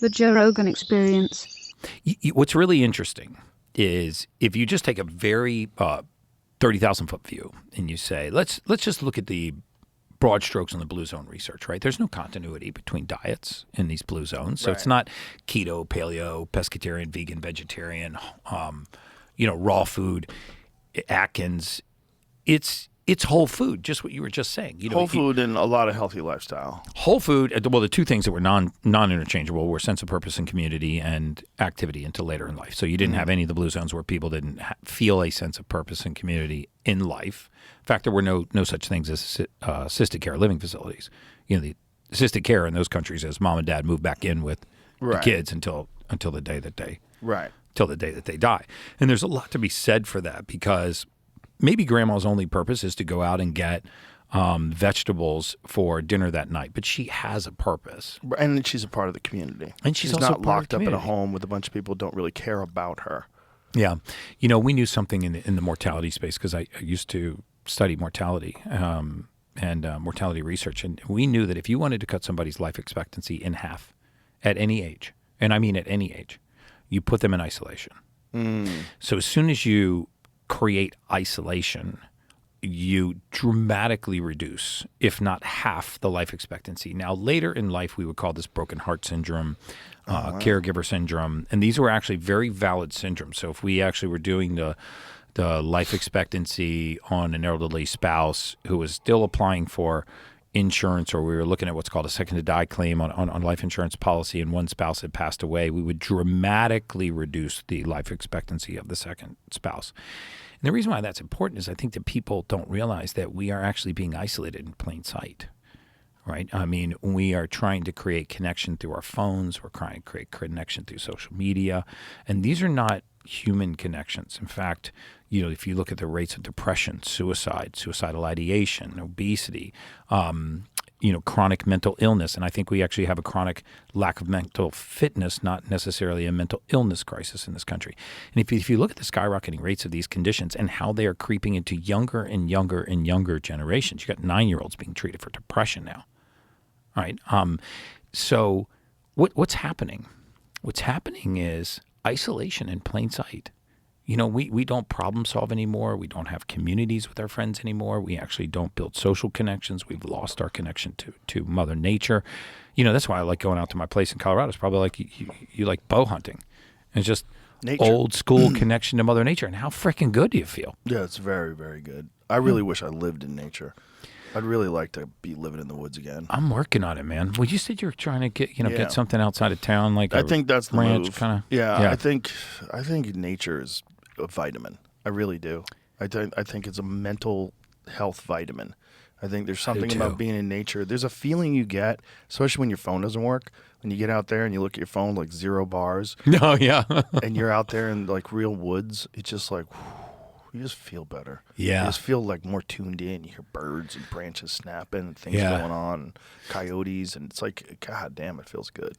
The Joe Rogan Experience. What's really interesting is if you just take a very 30,000-foot view and you say, let's just look at the broad strokes on the blue zone research, right? There's no continuity between diets in these blue zones. So it's not keto, paleo, pescatarian, vegan, vegetarian, raw food, Atkins. It's whole food, just what you were just saying. Whole food and a lot of healthy lifestyle. Whole food, well, the two things that were non-interchangeable were sense of purpose and community and activity until later in life. So you didn't have any of the blue zones where people didn't feel a sense of purpose and community in life. In fact, there were no such things as assisted care living facilities. The assisted care in those countries as mom and dad move back in with the kids until the day that they die. And there's a lot to be said for that because maybe grandma's only purpose is to go out and get vegetables for dinner that night, but she has a purpose. And she's a part of the community. And she's also not locked up in a home with a bunch of people who don't really care about her. Yeah. We knew something in the mortality space because I used to study mortality and mortality research. And we knew that if you wanted to cut somebody's life expectancy in half at any age, and I mean at any age, you put them in isolation. So as soon as you create isolation, you dramatically reduce, if not half, the life expectancy. Now, later in life, we would call this broken heart syndrome, caregiver syndrome, and these were actually very valid syndromes. So if we actually were doing the life expectancy on an elderly spouse who was still applying for insurance, or we were looking at what's called a second to die claim on life insurance policy, and one spouse had passed away, we would dramatically reduce the life expectancy of the second spouse. And the reason why that's important is I think that people don't realize that we are actually being isolated in plain sight, right? I mean, we are trying to create connection through our phones. We're trying to create connection through social media. And these are not human connections. In fact, if you look at the rates of depression, suicide, suicidal ideation, obesity, chronic mental illness, and I think we actually have a chronic lack of mental fitness, not necessarily a mental illness crisis in this country. And if you look at the skyrocketing rates of these conditions and how they are creeping into younger and younger and younger generations, you got 9-year-olds being treated for depression now, right? So what's happening? What's happening is isolation in plain sight. We don't problem solve anymore. We don't have communities with our friends anymore. We actually don't build social connections. We've lost our connection to Mother Nature. That's why I like going out to my place in Colorado. It's probably like you like bow hunting. And it's just nature. Old school connection to Mother Nature. And how freaking good do you feel? Yeah, it's very, very good. I really wish I lived in nature. I'd really like to be living in the woods again. I'm working on it, man. Well, you said you were trying to get something outside of town, like I think that's the ranch move. Kinda. Yeah, I think nature is a vitamin. I really do. I think it's a mental health vitamin. I think there's something about being in nature. There's a feeling you get, especially when your phone doesn't work. When you get out there and you look at your phone, like 0 bars. No, yeah. And you're out there in like real woods. It's just like, you just feel better. Yeah. You just feel like more tuned in. You hear birds and branches snapping and things going on, and coyotes, and it's like, God damn, it feels good.